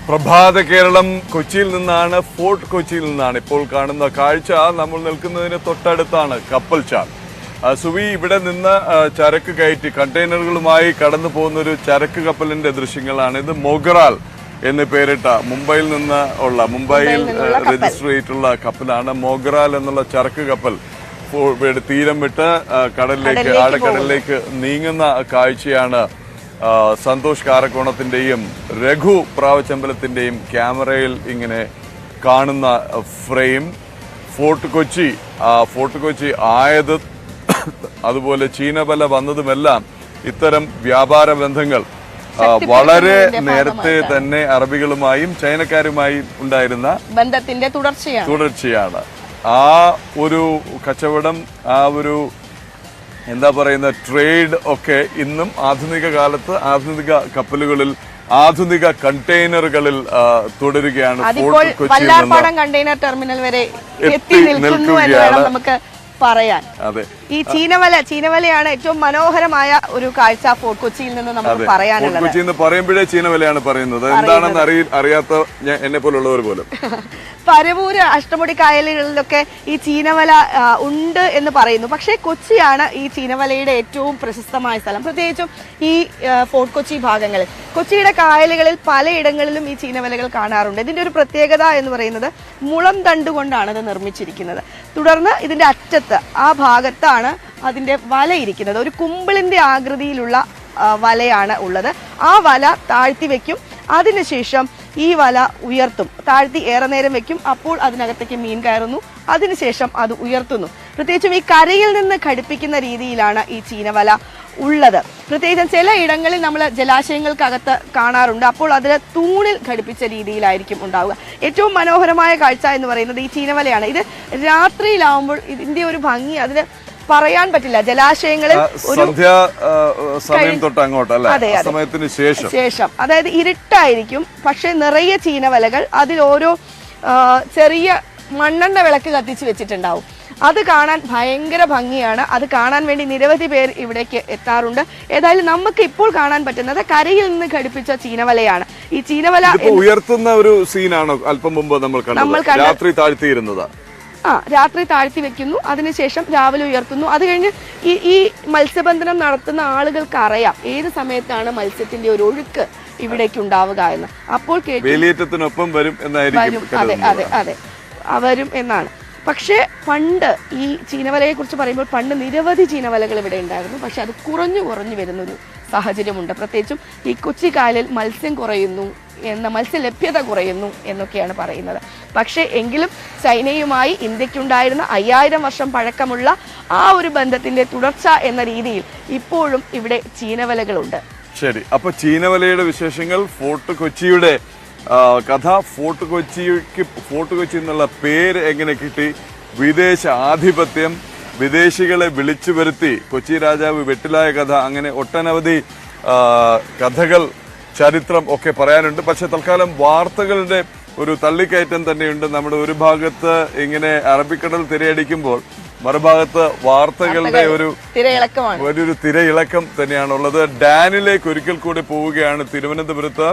പ്രഭാത കേരളം കൊച്ചിയിൽ നിന്നാണ്, ഫോർട്ട് കൊച്ചിയിൽ നിന്നാണ് ഇപ്പോൾ കാണുന്ന കാഴ്ച. നമ്മൾ നിൽക്കുന്നതിന് തൊട്ടടുത്താണ് കപ്പൽ ചാൽ. സുവി, ഇവിടെ നിന്ന് ചരക്ക് കയറ്റി കണ്ടെയ്നറുകളുമായി കടന്നു പോകുന്ന ഒരു ചരക്ക് കപ്പലിന്റെ ദൃശ്യങ്ങളാണ്. ഇത് മൊഗ്രാൽ എന്ന് പേരിട്ട മുംബൈയിൽ രജിസ്റ്റർ ചെയ്തിട്ടുള്ള കപ്പലാണ്. മൊഗ്രാൽ എന്നുള്ള ചരക്ക് കപ്പൽ തീരം വിട്ട് ആഴക്കടലിലേക്ക് നീങ്ങുന്ന കാഴ്ചയാണ് സന്തോഷ് കാരക്കോണത്തിന്റെയും രഘു പ്രാവച്ചമ്പലത്തിന്റെയും ക്യാമറയിൽ ഇങ്ങനെ കാണുന്ന ഫ്രെയിം. ഫോർട്ട് കൊച്ചി ആയത് അതുപോലെ ചീനബല വന്നതുമെല്ലാം ഇത്തരം വ്യാപാര ബന്ധങ്ങൾ വളരെ നേരത്തെ തന്നെ അറബികളുമായും ചൈനക്കാരുമായും ഉണ്ടായിരുന്ന ബന്ധത്തിന്റെ തുടർച്ചയാണ്. ആ ഒരു കച്ചവടം, ആ ഒരു എന്താ പറയുന്ന ട്രേഡ് ഒക്കെ ഇന്നും ആധുനിക കാലത്ത് ആധുനിക കപ്പലുകളിൽ, ആധുനിക കണ്ടെയ്നറുകളിൽ തുടരുകയാണ്. കണ്ടെയ്നർ ടെർമിനൽ വരെ എത്തി നിൽക്കുകയാണ് നമുക്ക് പറയാൻ. അതെ, ഈ ചീനവലയാണ് ഏറ്റവും മനോഹരമായ ഒരു കാഴ്ച ഫോർട്ട് കൊച്ചിയിൽ നിന്ന് നമുക്ക് പറയാനുള്ളത്. കൊച്ചിയിൽ നിന്ന് പറയുമ്പോഴേ ചീനവലയാണ് പറയുന്നത്. എന്താണെന്ന് അറിയാത്ത എന്നെ പോലുള്ളവർ പോലും. പരവൂര് അഷ്ടമുടി കായലുകളിലൊക്കെ ഈ ചീനവല ഉണ്ട് എന്ന് പറയുന്നു. പക്ഷേ കൊച്ചിയാണ് ഈ ചീനവലയുടെ ഏറ്റവും പ്രശസ്തമായ സ്ഥലം, പ്രത്യേകിച്ചും ഈ ഫോർട്ട് കൊച്ചി ഭാഗങ്ങളിൽ. കൊച്ചിയുടെ കായലുകളിൽ പലയിടങ്ങളിലും ഈ ചീനവലകൾ കാണാറുണ്ട്. ഇതിന്റെ ഒരു പ്രത്യേകത എന്ന് പറയുന്നത് മുളം തണ്ടുകൊണ്ടാണ് ഇത് നിർമ്മിച്ചിരിക്കുന്നത്. തുടർന്ന് ഇതിന്റെ അറ്റത്ത് ആ ഭാഗത്താണ് അതിന്റെ വല ഇരിക്കുന്നത്. ഒരു കുമ്പിളിന്റെ ആകൃതിയിലുള്ള വലയാണ് ഉള്ളത്. ആ വല താഴ്ത്തി വെക്കും, അതിനുശേഷം ഈ വല ഉയർത്തും. താഴ്ത്തി ഏറെ നേരം വെക്കും, അപ്പോൾ അതിനകത്തേക്ക് മീൻ കയറുന്നു, അതിനുശേഷം അത് ഉയർത്തുന്നു. പ്രത്യേകിച്ചും ഈ കരയിൽ നിന്ന് ഘടിപ്പിക്കുന്ന രീതിയിലാണ് ഈ ചീനവല ഉള്ളത്. പ്രത്യേകിച്ചും ചില ഇടങ്ങളിൽ നമ്മൾ ജലാശയങ്ങൾക്കകത്ത് കാണാറുണ്ട്. അപ്പോൾ അതിൽ തൂണിൽ ഘടിപ്പിച്ച രീതിയിലായിരിക്കും ഉണ്ടാവുക. ഏറ്റവും മനോഹരമായ കാഴ്ച എന്ന് പറയുന്നത് ഈ ചീനവലയാണ്. ഇത് രാത്രിയിലാവുമ്പോൾ ഇതിന്റെ ഒരു ഭംഗി അതിന് പറയാൻ പറ്റില്ല. ജലാശയങ്ങളിൽ ശേഷം അതായത് ഇരുട്ടായിരിക്കും, പക്ഷെ നിറയെ ചീനവലകൾ, അതിൽ ഓരോ ചെറിയ മണ്ണെണ്ണ വിളക്ക് കത്തിച്ച് വെച്ചിട്ടുണ്ടാവും. അത് കാണാൻ ഭയങ്കര ഭംഗിയാണ്. അത് കാണാൻ വേണ്ടി നിരവധി പേർ ഇവിടേക്ക് എത്താറുണ്ട്. ഏതായാലും നമുക്ക് ഇപ്പോൾ കാണാൻ പറ്റുന്നത് കരയിൽ നിന്ന് ഘടിപ്പിച്ച ചീനവലയാണ്. ഈ ചീനവല ഉയർത്തുന്ന ഒരു സീനാണോ അല്പം മുമ്പ് നമ്മൾ രാത്രി താഴ്ത്തിയിരുന്നത്? രാത്രി താഴ്ത്തി വെക്കുന്നു, അതിനുശേഷം രാവിലെ ഉയർത്തുന്നു. അത് കഴിഞ്ഞ് ഈ മത്സ്യബന്ധനം നടത്തുന്ന ആളുകൾക്ക് അറിയാം ഏത് സമയത്താണ് മത്സ്യത്തിന്റെ ഒരു ഒഴുക്ക് ഇവിടേക്ക് ഉണ്ടാവുക എന്ന്. അപ്പോൾ വേലിയേറ്റത്തിനൊപ്പം വരും എന്നായിരിക്കും. അതെ, വരും എന്നാണ്. പക്ഷേ പണ്ട് ഈ ചീനവലയെ കുറിച്ച് പറയുമ്പോൾ പണ്ട് നിരവധി ചീനവലകൾ ഇവിടെ ഉണ്ടായിരുന്നു. പക്ഷെ അത് കുറഞ്ഞു വരുന്നൊരു സാഹചര്യമുണ്ട്. പ്രത്യേകിച്ചും ഈ കൊച്ചി കായലിൽ മത്സ്യം കുറയുന്നു മത്സ്യ ലഭ്യത കുറയുന്നു എന്നൊക്കെയാണ് പറയുന്നത്. പക്ഷേ എങ്കിലും ചൈനയുമായി ഇന്ത്യക്കുണ്ടായിരുന്ന 5000 വർഷം പഴക്കമുള്ള ആ ഒരു ബന്ധത്തിന്റെ തുടർച്ച എന്ന രീതിയിൽ ഇപ്പോഴും ഇവിടെ ചീനവലകളുണ്ട്. ശരി, അപ്പൊ ചീനവലയുടെ വിശേഷങ്ങൾ, ഫോർട്ട് കൊച്ചിയുടെ കഥ, ഫോർട്ട് കൊച്ചി എന്നുള്ള പേര് എങ്ങനെ കിട്ടി, വിദേശ ആധിപത്യം, വിദേശികളെ വിളിച്ചു വരുത്തി കൊച്ചി രാജാവ് വെട്ടിലായ കഥ, അങ്ങനെ ഒട്ടനവധി കഥകൾ, ചരിത്രം ഒക്കെ പറയാനുണ്ട്. പക്ഷെ തൽക്കാലം വാർത്തകളുടെ ഒരു തള്ളിക്കയറ്റം തന്നെയുണ്ട്. നമ്മുടെ ഒരു ഭാഗത്ത് ഇങ്ങനെ അറബിക്കടൽ തിരയടിക്കുമ്പോൾ മറുഭാഗത്ത് വാർത്തകളുടെ വലിയൊരു തിരയിളക്കം തന്നെയാണുള്ളത്. ഡാനിലേക്ക് ഒരിക്കൽ കൂടി പോവുകയാണ്. തിരുവനന്തപുരത്ത്